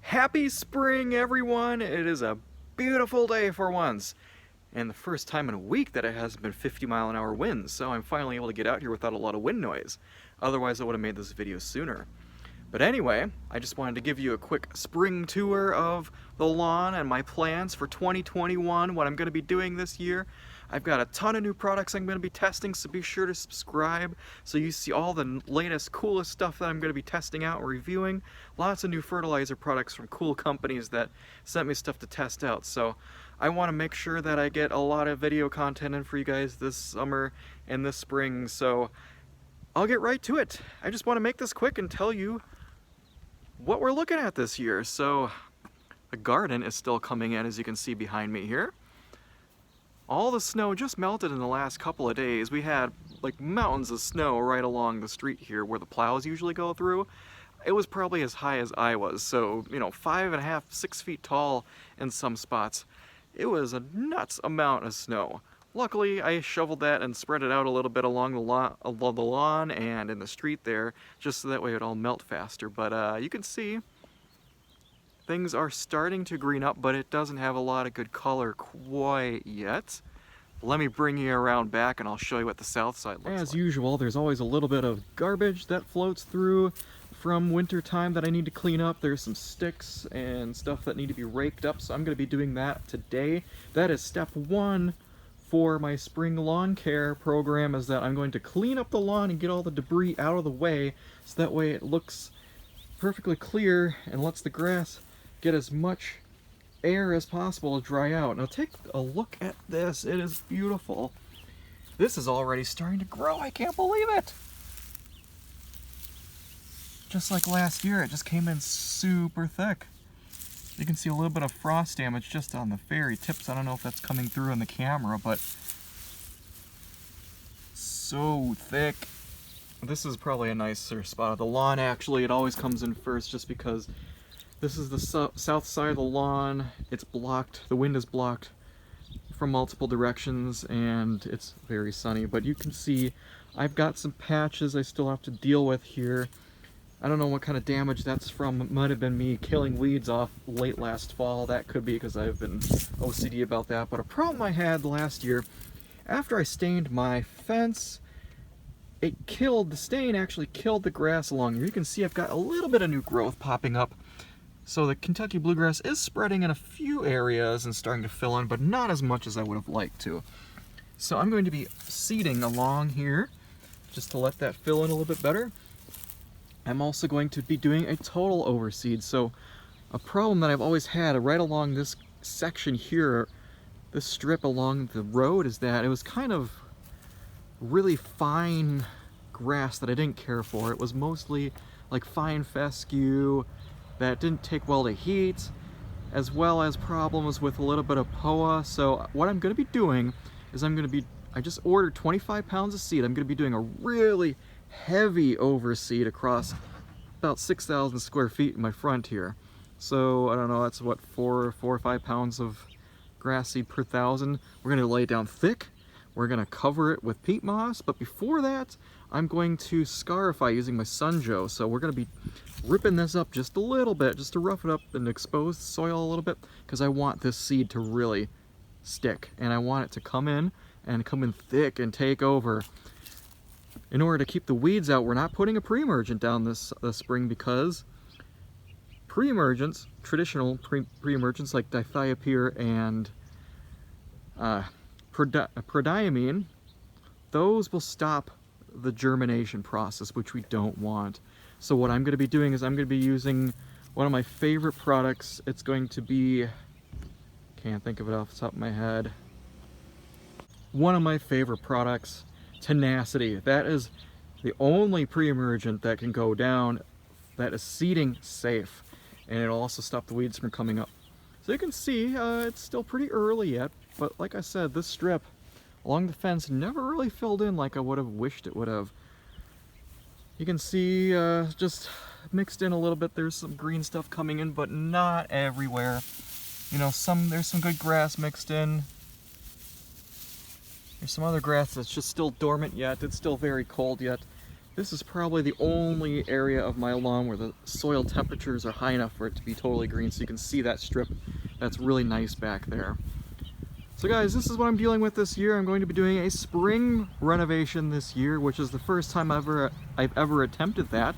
Happy spring, everyone! It is a beautiful day for once, and the first time in a week that it hasn't been 50-mile-an-hour winds, so I'm finally able to get out here without a lot of wind noise. Otherwise, I would have made this video sooner. But anyway, I just wanted to give you a quick spring tour of the lawn and my plans for 2021, what I'm going to be doing this year. I've got a ton of new products I'm going to be testing, so be sure to subscribe so you see all the latest, coolest stuff that I'm going to be testing out and reviewing. Lots of new fertilizer products from cool companies that sent me stuff to test out. So I want to make sure that I get a lot of video content in for you guys this summer and this spring, so I'll get right to it. I just want to make this quick and tell you what we're looking at this year. So the garden is still coming in, as you can see behind me here. All the snow just melted in the last couple of days. We had like mountains of snow right along the street here where the plows usually go through. It was probably as high as I was, so 5.5, 6 feet tall in some spots. It was a nuts amount of snow. Luckily, I shoveled that and spread it out a little bit along the lawn and in the street there, just so that way it would all melt faster. But you can see things are starting to green up, but it doesn't have a lot of good color quite yet. Let me bring you around back and I'll show you what the south side looks like. As usual, there's always a little bit of garbage that floats through from winter time that I need to clean up. There's some sticks and stuff that need to be raked up, so I'm going to be doing that today. That is step one for my spring lawn care program, is that I'm going to clean up the lawn and get all the debris out of the way, so that way it looks perfectly clear and lets the grass get as much air as possible to dry out. Now take a look at this. It is beautiful. This is already starting to grow. I can't believe it. Just like last year, it just came in super thick. You can see a little bit of frost damage just on the very tips. I don't know if that's coming through in the camera, but so thick. This is probably a nicer spot of the lawn. Actually, it always comes in first just because this is the south side of the lawn. It's blocked. The wind is blocked from multiple directions and it's very sunny. But you can see I've got some patches I still have to deal with here. I don't know what kind of damage that's from. It might have been me killing weeds off late last fall. That could be because I've been OCD about that. But a problem I had last year, after I stained my fence, the stain actually killed the grass along here. You can see I've got a little bit of new growth popping up. So the Kentucky bluegrass is spreading in a few areas and starting to fill in, but not as much as I would have liked to. So I'm going to be seeding along here just to let that fill in a little bit better. I'm also going to be doing a total overseed. So a problem that I've always had right along this section here, this strip along the road, is that it was kind of really fine grass that I didn't care for. It was mostly like fine fescue that didn't take well to heat, as well as problems with a little bit of POA. So what I'm going to be doing is I just ordered 25 pounds of seed. I'm going to be doing a really heavy overseed across about 6,000 square feet in my front here. So I don't know, that's what, 4 or 5 pounds of grass seed per thousand. We're going to lay it down thick. We're going to cover it with peat moss, but before that I'm going to scarify using my Sunjo. So we're going to be ripping this up just a little bit, just to rough it up and expose the soil a little bit, because I want this seed to really stick and I want it to come in thick and take over. In order to keep the weeds out, we're not putting a pre-emergent down this spring, because pre-emergents, traditional pre-emergents like dithiopyr and prodiamine, those will stop the germination process, which we don't want. So what I'm going to be doing is I'm going to be using one of my favorite products. It's going to be, can't think of it off the top of my head, one of my favorite products, Tenacity. That is the only pre-emergent that can go down that is seeding safe, and it'll also stop the weeds from coming up. So you can see it's still pretty early yet, but like I said, this strip along the fence never really filled in like I would have wished it would have. You can see just mixed in a little bit. There's some green stuff coming in, but not everywhere. There's some good grass mixed in. There's some other grass that's just still dormant yet. It's still very cold yet. This is probably the only area of my lawn where the soil temperatures are high enough for it to be totally green, so you can see that strip that's really nice back there. So guys, this is what I'm dealing with this year. I'm going to be doing a spring renovation this year, which is the first time I've ever attempted that.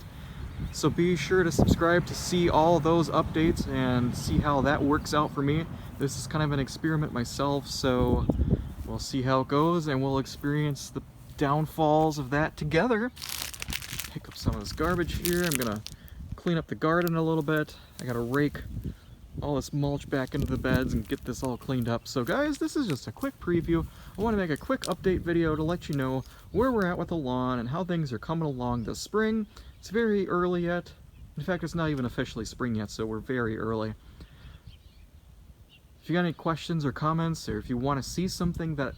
So be sure to subscribe to see all those updates and see how that works out for me. This is kind of an experiment myself, so we'll see how it goes and we'll experience the downfalls of that together. Pick up some of this garbage here. I'm gonna clean up the garden a little bit. I gotta rake all this mulch back into the beds and get this all cleaned up. So guys, this is just a quick preview. I want to make a quick update video to let you know where we're at with the lawn and how things are coming along this spring. It's very early yet. In fact, it's not even officially spring yet, so we're very early. If you got any questions or comments, or if you want to see something that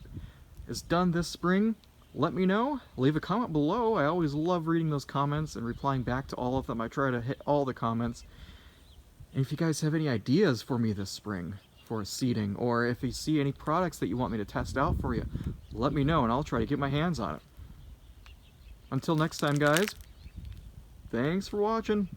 is done this spring, let me know. Leave a comment below. I always love reading those comments and replying back to all of them. I try to hit all the comments. And if you guys have any ideas for me this spring for seeding, or if you see any products that you want me to test out for you, let me know and I'll try to get my hands on it. Until next time, guys, thanks for watching.